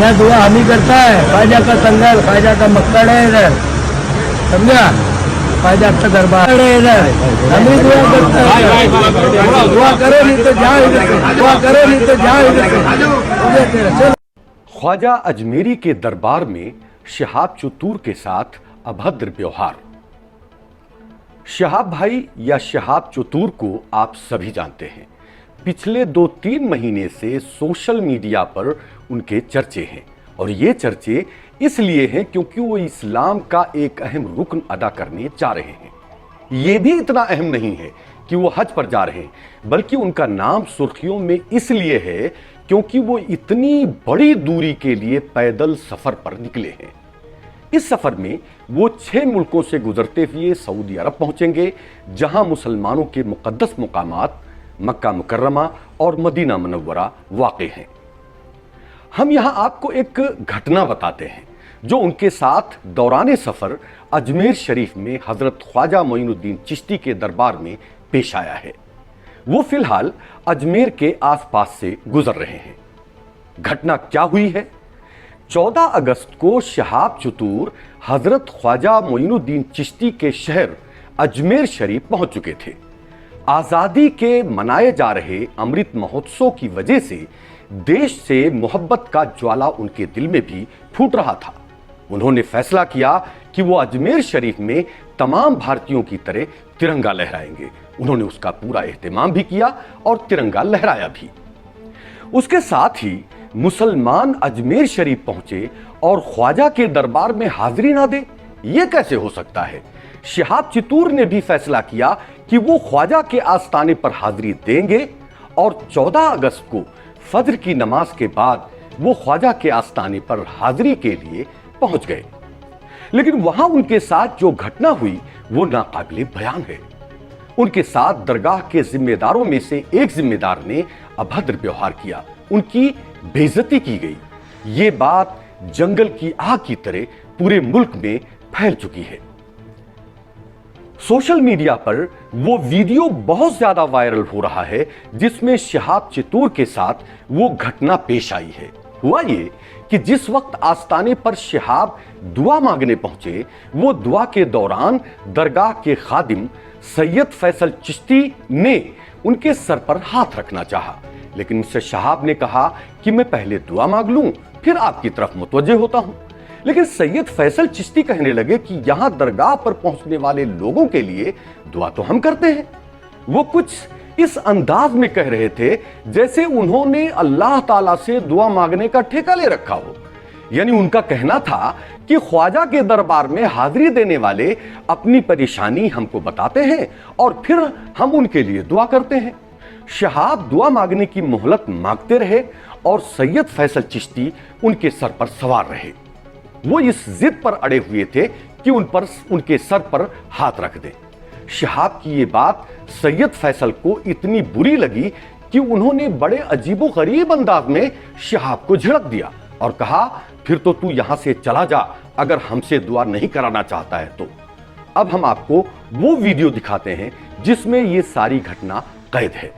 यह दुआ हम ही करता है। ख्वाजा का संगल, ख्वाजा का मक्कड़ है इधर, समझा? ख्वाजा का दरबार है इधर, हम ही दुआ करते हैं। दुआ करो नहीं तो जाओ इधर से, दुआ करो नहीं तो जाओ इधर से। ख्वाजा अजमेरी के दरबार में शहाब चतूर के साथ अभद्र व्यवहार। शहाब भाई या शहाब चतूर को आप सभी जानते हैं। पिछले 2-3 महीने से सोशल मीडिया पर उनके चर्चे हैं, और ये चर्चे इसलिए हैं क्योंकि वो इस्लाम का एक अहम रुकन अदा करने जा रहे हैं। ये भी इतना अहम नहीं है कि वो हज पर जा रहे हैं, बल्कि उनका नाम सुर्खियों में इसलिए है क्योंकि वो इतनी बड़ी दूरी के लिए पैदल सफर पर निकले हैं। इस सफर में वो 6 मुल्कों से गुजरते हुए सऊदी अरब पहुंचेंगे, जहां मुसलमानों के मुकद्दस मुकामात मक्का मुकर्रमा और मदीना मुनव्वरा वाक़ हैं। हम यहां आपको एक घटना बताते हैं जो उनके साथ दौरान सफर अजमेर शरीफ में हजरत ख्वाजा मोइनुद्दीन चिश्ती के दरबार में पेश आया है। वो फिलहाल अजमेर के आसपास से गुजर रहे हैं। घटना क्या हुई है? 14 अगस्त को शहाब चतूर हजरत ख्वाजा मोइनुद्दीन चिश्ती के शहर अजमेर शरीफ पहुंच चुके थे। आज़ादी के मनाए जा रहे अमृत महोत्सव की वजह से देश से मोहब्बत का ज्वाला उनके दिल में भी फूट रहा था। उन्होंने फैसला किया कि वो अजमेर शरीफ में तमाम भारतीयों की तरह तिरंगा लहराएंगे। उन्होंने उसका पूरा एहतमाम भी किया और तिरंगा लहराया भी। उसके साथ ही मुसलमान अजमेर शरीफ पहुंचे और ख्वाजा के दरबार में हाजिरी ना दे, ये कैसे हो सकता है? शहाब चतूर ने भी फैसला किया कि वो ख्वाजा के आस्थाने पर हाजिरी देंगे, और 14 अगस्त को फजर की नमाज के बाद वो ख्वाजा के आस्थाने पर हाजिरी के लिए पहुंच गए। लेकिन वहां उनके साथ जो घटना हुई वो नाकाबिले बयान है। उनके साथ दरगाह के जिम्मेदारों में से एक जिम्मेदार ने अभद्र व्यवहार किया, उनकी बेइज्जती की गई। ये बात जंगल की आग की तरह पूरे मुल्क में फैल चुकी है। सोशल मीडिया पर वो वीडियो बहुत ज्यादा वायरल हो रहा है जिसमें शहाब चतूर के साथ वो घटना पेश आई है। हुआ ये कि जिस वक्त आस्ताने पर शहाब दुआ मांगने पहुंचे, वो दुआ के दौरान दरगाह के खादिम सैयद फैसल चिश्ती ने उनके सर पर हाथ रखना चाहा, लेकिन उससे शहाब ने कहा कि मैं पहले दुआ मांग लूं, फिर आपकी तरफ मुतवज्जे होता हूं। लेकिन सैयद फैसल चिश्ती कहने लगे कि यहां दरगाह पर पहुंचने वाले लोगों के लिए दुआ तो हम करते हैं। वो कुछ इस अंदाज में कह रहे थे जैसे उन्होंने अल्लाह ताला से दुआ मांगने का ठेका ले रखा हो। यानी उनका कहना था कि ख्वाजा के दरबार में हाजिरी देने वाले अपनी परेशानी हमको बताते हैं और फिर हम उनके लिए दुआ करते हैं। शहाब दुआ मांगने की मोहलत मांगते रहे और सैयद फैसल चिश्ती उनके सर पर सवार रहे। वो इस जिद पर अड़े हुए थे कि उनके सर पर हाथ रख दें। शहाब की ये बात सैयद फैसल को इतनी बुरी लगी कि उन्होंने बड़े अजीबोगरीब अंदाज में शहाब को झिड़क दिया और कहा, फिर तो तू यहां से चला जा अगर हमसे दुआ नहीं कराना चाहता है तो। अब हम आपको वो वीडियो दिखाते हैं जिसमें ये सारी घटना कैद है।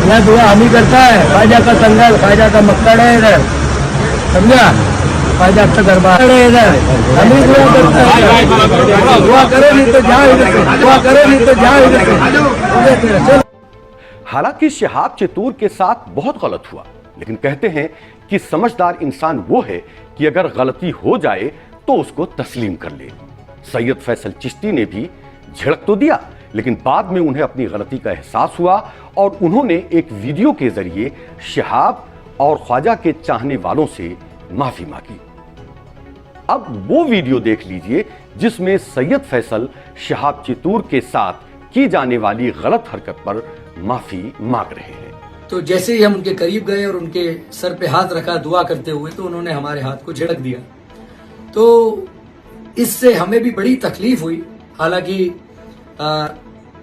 यह दुआ हम ही करता है। ख्वाजा का संगल, ख्वाजा का मक्कड़ है इधर, समझा? ख्वाजा का दरबार है इधर, हम ही दुआ करते हैं। दुआ करो नहीं तो जाओ इधर से, दुआ करो नहीं तो जाओ इधर से। हालांकि शहाब चतूर के साथ बहुत गलत हुआ, लेकिन कहते हैं कि समझदार इंसान वो है कि अगर गलती हो जाए तो उसको तस्लीम कर ले। सैयद फैसल चिश्ती ने भी झिड़क तो दिया, लेकिन बाद में उन्हें अपनी गलती का एहसास हुआ और उन्होंने एक वीडियो के जरिए शहाब और ख्वाजा के चाहने वालों से माफी मांगी। अब वो वीडियो देख लीजिए जिसमें सैयद फैसल शहाब चतूर के साथ की जाने वाली गलत हरकत पर माफी मांग रहे हैं। तो जैसे ही हम उनके करीब गए और उनके सर पे हाथ रखा दुआ करते हुए, तो उन्होंने हमारे हाथ को झिड़क दिया। तो इससे हमें भी बड़ी तकलीफ हुई। हालांकि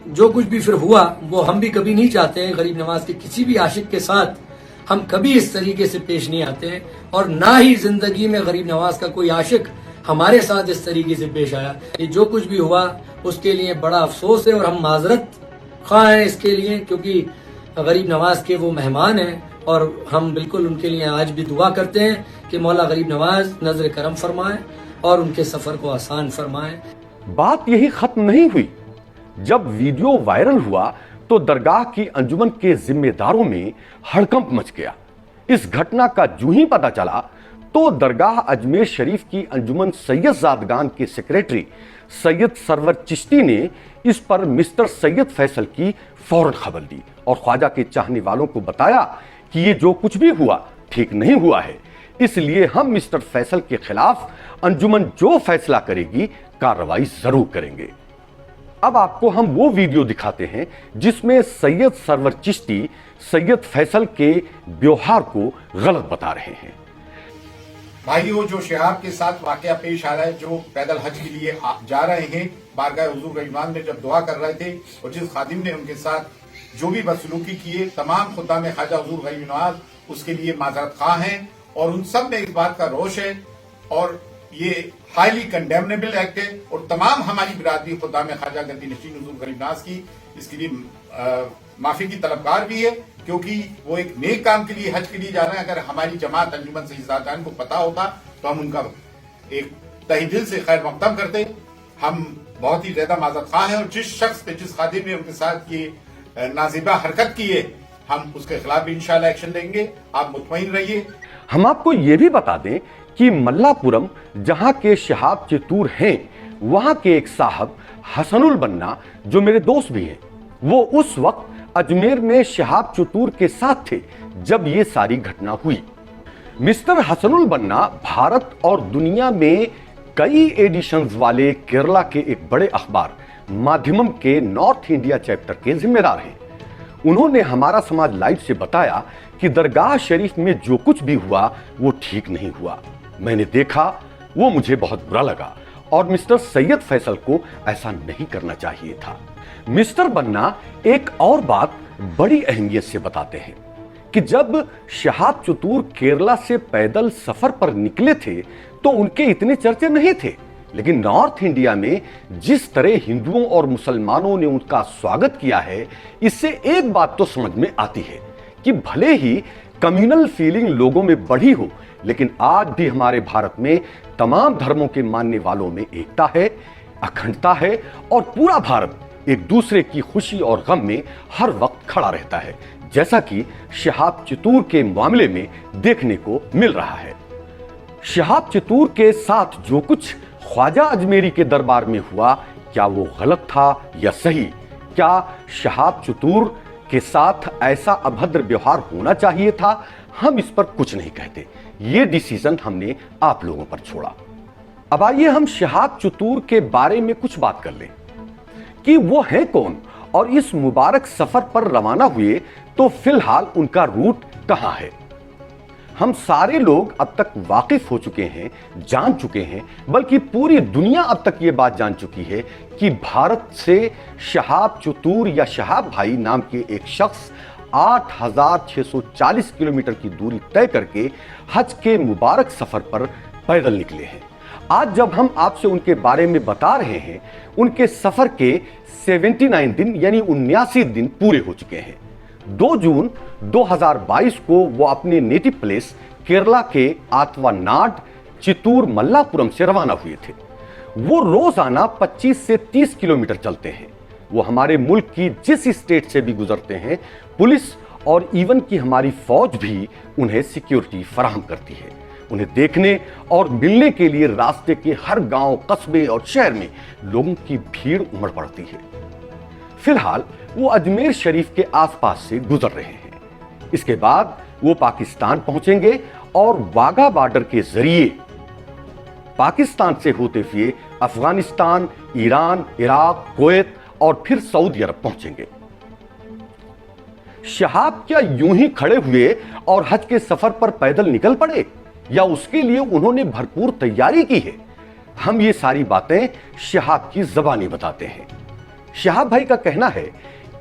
जो कुछ भी फिर हुआ वो हम भी कभी नहीं चाहते हैं। गरीब नवाज के किसी भी आशिक के साथ हम कभी इस तरीके से पेश नहीं आते हैं, और ना ही जिंदगी में गरीब नवाज का कोई आशिक हमारे साथ इस तरीके से पेश आया। ये जो कुछ भी हुआ उसके लिए बड़ा अफसोस है और हम माजरत खा हैं इसके लिए, क्योंकि गरीब नवाज के वो मेहमान हैं, اور ہم بالکل ان کے لیے آج بھی دعا کرتے ہیں کہ مولا غریب نواز نظر کرم فرمائے اور ان کے سفر کو آسان فرمائے. بات یہی ختم نہیں ہوئی. جب ویڈیو وائرل ہوا تو درگاہ کی انجمن کے ذمہ داروں میں ہڑکمپ مچ گیا. اس گھٹنا کا جو ہی پتہ چلا تو درگاہ اجمیر شریف کی انجمن سید زادگان کے سیکریٹری سید سرور چشتی نے اس پر مسٹر سید فیصل کی فوراً خبر دی اور خواجہ کے چاہنے والوں کو بتایا کہ یہ جو کچھ بھی ہوا ٹھیک نہیں ہوا ہے. اس لیے ہم مسٹر فیصل کے خلاف انجمن جو فیصلہ کرے گی کارروائی ضرور کریں گے. اب آپ کو ہم وہ ویڈیو دکھاتے ہیں جس میں سید سرور چشتی سید فیصل کے بیوہار کو غلط بتا رہے ہیں. بھائیو، جو شہاب کے ساتھ واقعہ پیش آ رہا ہے، جو پیدل حج کے لیے جا رہے ہیں، بارگاہ حضور رحمان میں جب دعا کر رہے تھے اور جس خادم نے ان کے ساتھ جو بھی بدسلوکی کیے، تمام خدام خواجہ حضور غریب نواز اس کے لیے معذرت خواہ ہیں اور ان سب میں اس بات کا روش ہے اور یہ ہائیلی کنڈیمنیبل ایکٹ ہے اور تمام ہماری برادری خدام خواجہ گدی نشین حضور غریب نواز کی اس کے لیے معافی کی طلبگار بھی ہے، کیونکہ وہ ایک نیک کام کے لیے حج کے لیے جا رہے ہیں. اگر ہماری جماعت انجمن سید زادگان کو پتا ہوتا تو ہم ان کا ایک تہ دل سے خیر مقدم کرتے. ہم بہت ہی زیادہ معذرت خواہ ہیں اور جس شخص نے، جس خادم نے ان کے ساتھ یہ نازیبہ حرکت کی ہے، ہم اس کے خلاف بھی انشاءاللہ ایکشن لیں گے. آپ مطمئن رہیے. ہم آپ کو یہ بھی بتا دیں کہ ملا پورم جہاں کے شہاب چتور ہیں، وہاں کے ایک صاحب حسن البنا جو میرے دوست بھی ہیں، وہ اس وقت اجمیر میں شہاب چتور کے ساتھ تھے جب یہ ساری گھٹنا ہوئی. مسٹر حسن البنا بھارت اور دنیا میں کئی ایڈیشنز والے کیرلا کے ایک بڑے اخبار مادھیمم کے نارتھ انڈیا چیپٹر کے ذمہ دار ہیں. انہوں نے ہمارا سماج لائیو سے بتایا کہ درگاہ شریف میں جو کچھ بھی ہوا وہ ٹھیک نہیں ہوا. میں نے دیکھا، وہ مجھے بہت برا لگا اور مسٹر سید فیصل کو ایسا نہیں کرنا چاہیے تھا. مسٹر بننا ایک اور بات بڑی اہمیت سے بتاتے ہیں کہ جب شہاب چتور کیرلا سے پیدل سفر پر نکلے تھے تو ان کے اتنے چرچے نہیں تھے، لیکن نارتھ انڈیا میں جس طرح ہندوؤں اور مسلمانوں نے ان کا سواگت کیا ہے، اس سے ایک بات تو سمجھ میں آتی ہے کہ بھلے ہی کمیونل فیلنگ لوگوں میں بڑھی ہو، لیکن آج بھی ہمارے بھارت میں تمام دھرموں کے ماننے والوں میں ایکتا ہے، اکھنڈتا ہے اور پورا بھارت ایک دوسرے کی خوشی اور غم میں ہر وقت کھڑا رہتا ہے، جیسا کہ شہاب چتور کے معاملے میں دیکھنے کو مل رہا ہے. شہاب چتور کے ساتھ جو کچھ خواجہ اجمیری کے دربار میں ہوا، کیا وہ غلط تھا یا صحیح؟ کیا شہاب چتور کے ساتھ ایسا ابھدر بیوہار ہونا چاہیے تھا؟ ہم اس پر کچھ نہیں کہتے، یہ ڈیسیزن ہم نے آپ لوگوں پر چھوڑا. اب آئیے ہم شہاب چتور کے بارے میں کچھ بات کر لیں کہ وہ ہیں کون اور اس مبارک سفر پر روانہ ہوئے تو فی الحال ان کا روٹ کہاں ہے. ہم سارے لوگ اب تک واقف ہو چکے ہیں، جان چکے ہیں، بلکہ پوری دنیا اب تک یہ بات جان چکی ہے کہ بھارت سے شہاب چتور یا شہاب بھائی نام کے ایک شخص 8640 کلومیٹر کی دوری طے کر کے حج کے مبارک سفر پر پیدل نکلے ہیں. آج جب ہم آپ سے ان کے بارے میں بتا رہے ہیں، ان کے سفر کے 79 دن یعنی 79 دن پورے ہو چکے ہیں. 2 جون 2022 کو وہ اپنے نیٹو پلیس کیرلا کے آتوا ناڈ چتور ملا پورم سے روانہ ہوئے تھے. وہ روزانہ 25 سے 30 کلومیٹر چلتے ہیں. وہ ہمارے ملک کی جس اسٹیٹ سے بھی گزرتے ہیں، پولیس اور ایون کی ہماری فوج بھی انہیں سیکیورٹی فراہم کرتی ہے. انہیں دیکھنے اور ملنے کے لیے راستے کے ہر گاؤں، قصبے اور شہر میں لوگوں کی بھیڑ امڑ پڑتی ہے. فی الحال وہ اجمیر شریف کے آس پاس سے گزر رہے ہیں. اس کے بعد وہ پاکستان پہنچیں گے اور واگا بارڈر کے ذریعے پاکستان سے ہوتے ہوئے افغانستان، ایران، عراق، کویت اور پھر سعودی عرب پہنچیں گے. شہاب کیا یوں ہی کھڑے ہوئے اور حج کے سفر پر پیدل نکل پڑے یا اس کے لیے انہوں نے بھرپور تیاری کی ہے؟ ہم یہ ساری باتیں شہاب کی زبانی بتاتے ہیں. شہاب بھائی کا کہنا ہے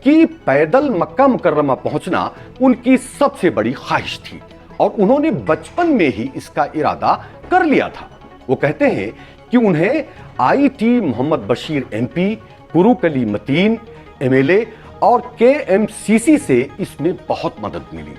کہ پیدل مکہ مکرمہ پہنچنا ان کی سب سے بڑی خواہش تھی اور انہوں نے بچپن میں ہی اس کا ارادہ کر لیا تھا. وہ کہتے ہیں کہ انہیں IIT محمد بشیر MP، کروکلی متین MLA اور KMCC سے اس میں بہت مدد ملی.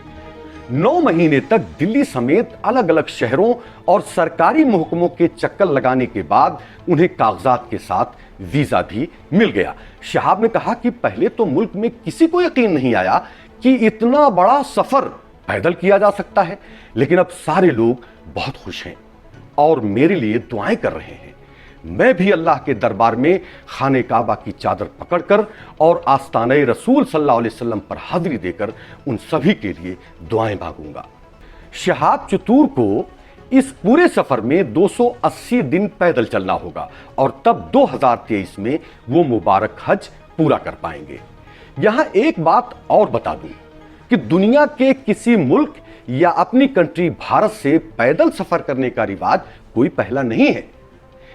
9 महीने तक दिल्ली समेत अलग अलग शहरों और सरकारी महकमों के चक्कर लगाने के बाद उन्हें कागजात के साथ वीजा भी मिल गया। शहाब ने कहा कि पहले तो मुल्क में किसी को यकीन नहीं आया कि इतना बड़ा सफर पैदल किया जा सकता है, लेकिन अब सारे लोग बहुत खुश हैं और मेरे लिए दुआएं कर रहे हैं। मैं भी अल्लाह के दरबार में खाने काबा की चादर पकड़कर और आस्ताने रसूल सल्लल्लाहु अलैहि वसल्लम पर हाजिरी देकर उन सभी के लिए दुआएं मांगूंगा। शहाब चतुर को इस पूरे सफर में 280 दिन पैदल चलना होगा और तब 2023 में वो मुबारक हज पूरा कर पाएंगे। यहां एक बात और बता दूं कि दुनिया के किसी मुल्क या अपनी कंट्री भारत से पैदल सफर करने का रिवाज कोई पहला नहीं है।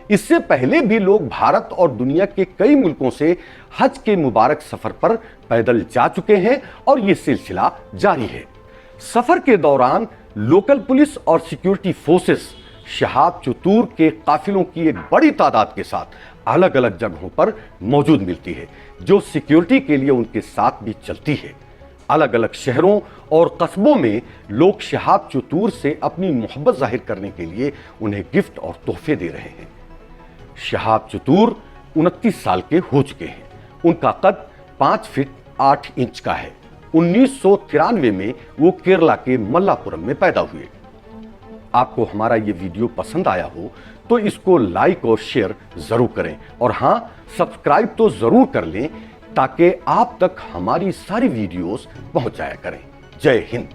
इससे पहले भी लोग भारत और दुनिया के कई मुल्कों से हज के मुबारक सफर पर पैदल जा चुके हैं और यह सिलसिला जारी है। सफर के दौरान लोकल पुलिस और सिक्योरिटी फोर्सेस शहाब चतुर के काफिलों की एक बड़ी तादाद के साथ अलग अलग जगहों पर मौजूद मिलती है, जो सिक्योरिटी के लिए उनके साथ भी चलती है। अलग अलग शहरों और कस्बों में लोग शहाब चतुर से अपनी मोहब्बत जाहिर करने के लिए उन्हें गिफ्ट और तोहफे दे रहे हैं। शहाब चतुर 29 साल के हो चुके हैं। उनका कद 5 फीट 8 इंच का है। 1993 में वो केरला के मल्लापुरम में पैदा हुए। आपको हमारा ये वीडियो पसंद आया हो तो इसको लाइक और शेयर जरूर करें और हां, सब्सक्राइब तो जरूर कर लें ताकि आप तक हमारी सारी वीडियोस पहुंच जाया करें। जय हिंद।